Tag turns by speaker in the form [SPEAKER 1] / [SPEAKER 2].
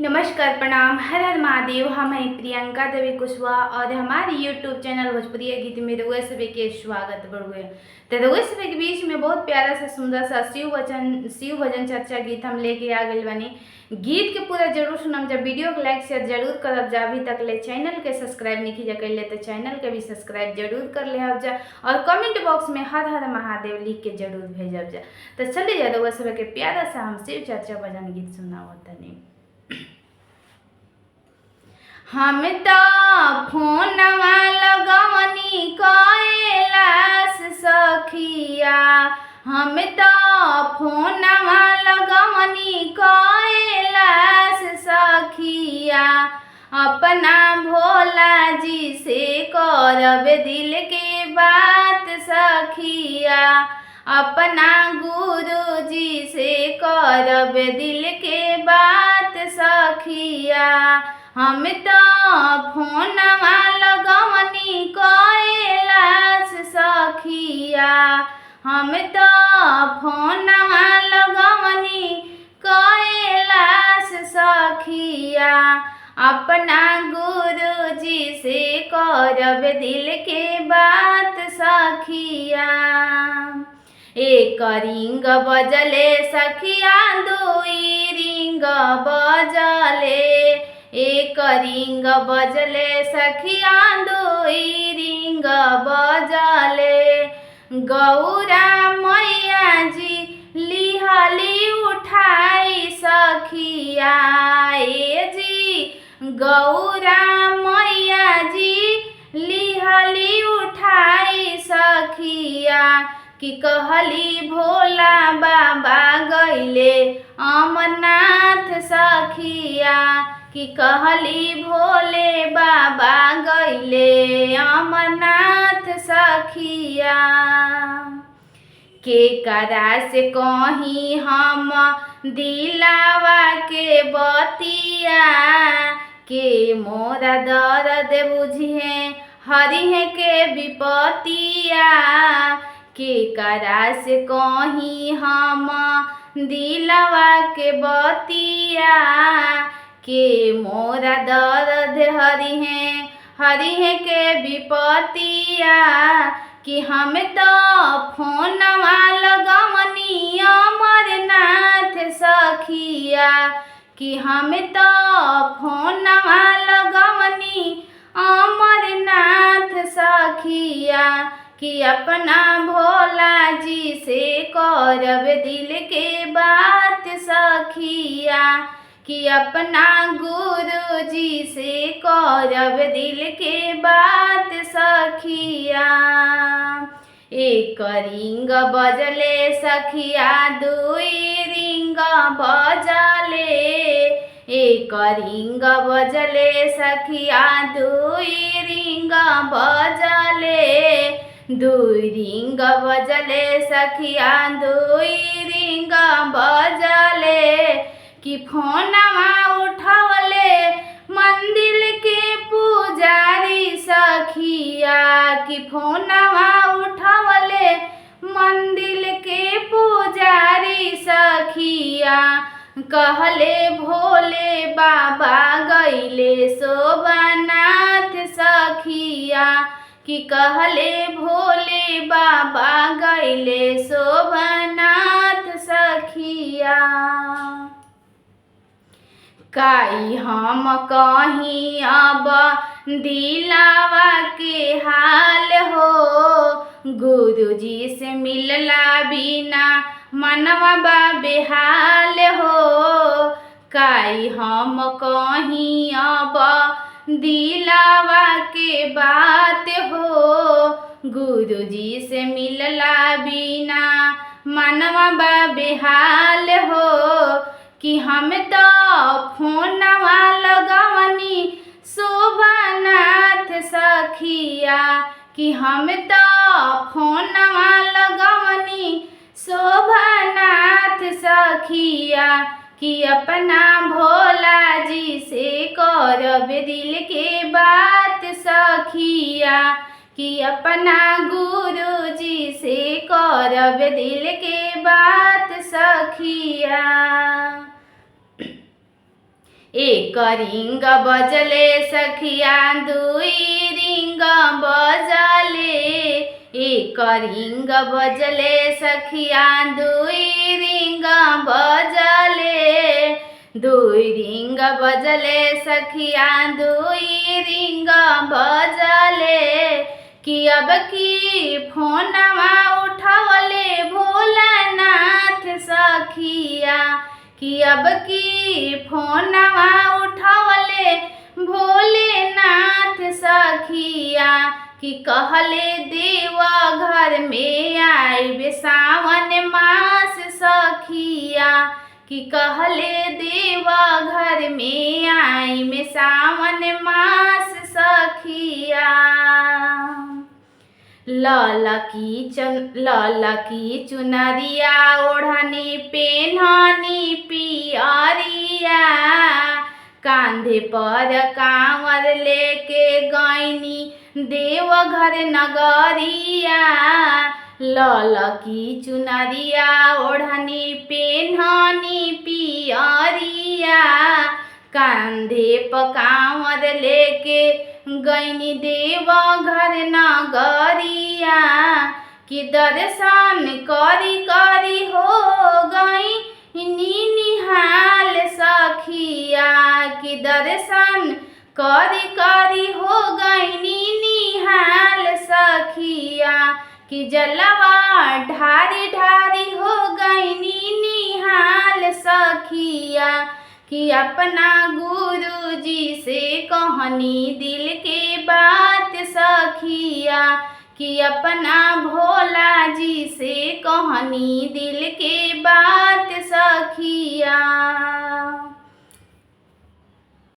[SPEAKER 1] नमस्कार, प्रणाम, हर हर महादेव। हम हैं प्रियंका देवी कुशवाहा और हमारे यूट्यूब चैनल भोजपुरी गीत में रउआ सभी के स्वागत बड़ुए। तो रउआ सभी के बीच में बहुत प्यारा सा सुंदर सा शिव भजन चर्चा गीत हम लेके आ गए बनी। गीत के पूरा जरूर सुनम। जब वीडियो को लाइक शेयर जरूर करब जा। अभी तक ले चैनल के सब्सक्राइब नहीं कीजा कर ले तो चैनल के भी सब्सक्राइब जरूर कर ले अब जा और कमेंट बॉक्स में हर हर महादेव लिख के जरूर भेजब जा। तो चलिए जा रउआ सभी के प्यारा सा हम शिव चर्चा भजन गीत सुनावत नहीं। हम तो फोनवा लगवनी कैलाश सखिया। हम तो फोनवा लगवनी कैलाश सखिया। अपना भोला जी से करब दिल के बात सखिया। अपना गुरु जी से करब दिल के बात सखिया। हम तो फोनवा लगवनी कैलाश सखिया। हम तो फोनवा लगवनी कैलाश सखिया। अपना गुरु जी से करब दिल के बात सखिया। एक रिंग बजले सखिया, दुई रिंग बजले। एक रिंग बजले सखिया, दुई रिंग बजले। गौरा मैया जी लिहली उठाई सखिया। ए जी गौरा मैया जी लिहली उठाई सखिया। कि कहली भोला बाबा गईले अमरनाथ सखिया। कि कहली भोले बाबा गईले अमरनाथ सखिया। के करा से कहीं हम दिलावा के बतिया। के मोरा दर्द बुझे हरिहे के विपतिया। के करा से कहीं हम दिलवा के बतिया। के मोरा दर्द हरिहे के विपतिया। कि हम तो फोनवा लगवनी अमरनाथ सखिया। कि हम तो फोनवा लगवनी अमरनाथ सखिया। कि अपना भोला जी से करब दिल के बात सखिया। कि अपना गुरु जी से करब दिल के बात सखिया। एक रिंग बजले सखिया, दुई रिंग बजले। एक रिंग बजले सखिया, दुई रिंग बजले। दुई रिंग बजले सखिया, दुई रिंग बजले। कि फोनवा उठवले मंदिर के पुजारी सखिया। कि फोनवा उठवले मंदिर के पुजारी सखिया। कहले भोले बाबा गईले शोभनाथ सखिया। कि कहले भोले बाबा गईले शोभनाथ सखिया। काई हम कहीं अब दिलावा के हाल हो। गुरुजी से मिलला बिना मनवा बा बेहाल हो। काई हम कहीं अब दिलावा के बात हो। गुरुजी से मिलला बिना मनवा बा बेहाल हो। कि हम तो फोनवा लगवनी शोभनाथ सखिया। कि हम तो फोनवा लगवनी शोभनाथ सखिया। कि अपना भोला जी से करब दिल के बात सखिया। कि अपना गुरु जी से करब दिल के बात सखिया। एक रिंग बजले सखिया दुई रिंग बजले, एक रिंग बजले सखिया दुई रिंग बजले, दुई रिंग बजले सखिया दुई रिंग बजले, कि अब की फोनवा उठवले भोलानाथ सखिया, कि अब की फोनवा उठवले भोलेनाथ सखिया, कि कहले देवा घर में आइबे सावन मास सखिया, कि कहले देवा घर में आइबे सावन मास सखिया। लाला की चुनरिया ओढ़नी पेन्हनी पियरिया, कांधे पर कांवर लेके गईनी देवघर नगरिया, लाला की चुनरिया ओढ़नी पेन्हनी पियरिया, कांधे पर कांवर लेके गईनी देवघर नगरिया, कि दर्शन करी करी हो गई निहाल सखिया, कि दर्शन करी करी हो गई निहाल सखिया, कि जलवा ढारी ढारी हो गई निहाल सखिया, कि अपना गुरुजी से कहनी दिल के बात सखिया, कि अपना भोला जी से कहनी दिल के बात सखिया।